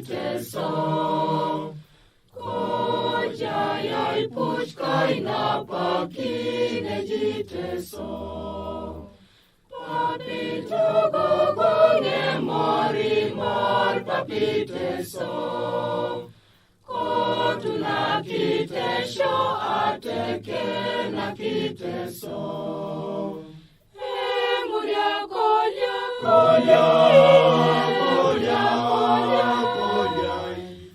jiteso. Kojayai puchkai na pakine jiteso. Papito gogonge mori mor papiteso. Kotuna kitesho ateke na kiteso. Emuria kolya kolya kolya kolya kolya.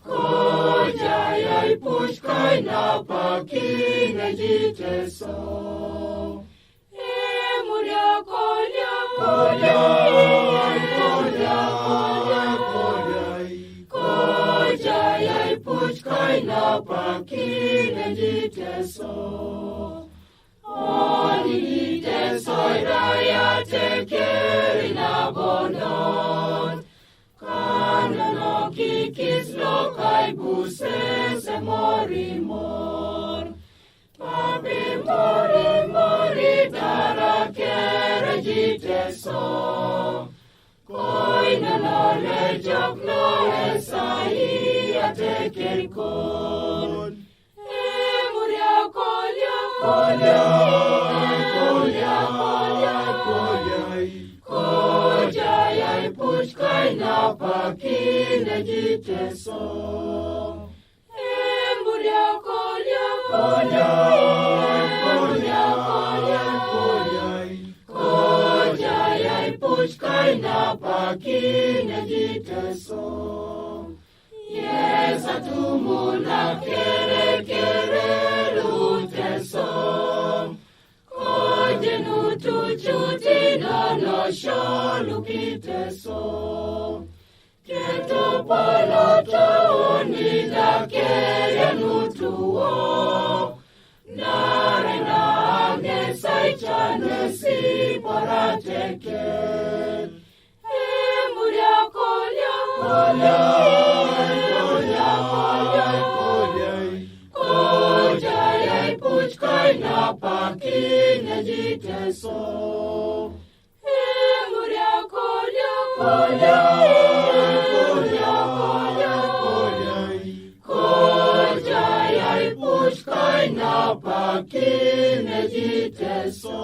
Kojayai puchkai na pakine jiteso. Emuria kolya kolya kolya kolya kolya. Kojayai puchkai na pakine jiteso. Oni jiteso raya tekeri na bondon. Kanano kikis lokai busese mori mor. Papi mori mori dara kere jiteso. Koina no le jok no esai ateker kon. Emuria kolya kolya kolya kolya kolya. Kojayai puchkai na pakine jiteso. Emuria kolya kolya kolya kolya kolya. Kojayai puchkai na pakine jiteso. Yes, atumuna kere kere luteso. Kojenu tuchuti no sholu kiteso. Keto poloto unida kere nutuo. Nare na agesai chane si parateke. Emuria kolya kolya kolya kolya kolya. Kojayai puchkai na pakine jiteso. Emuria kolya kolya kolya kolya kolya. Kojayai puchkai na pakine jiteso.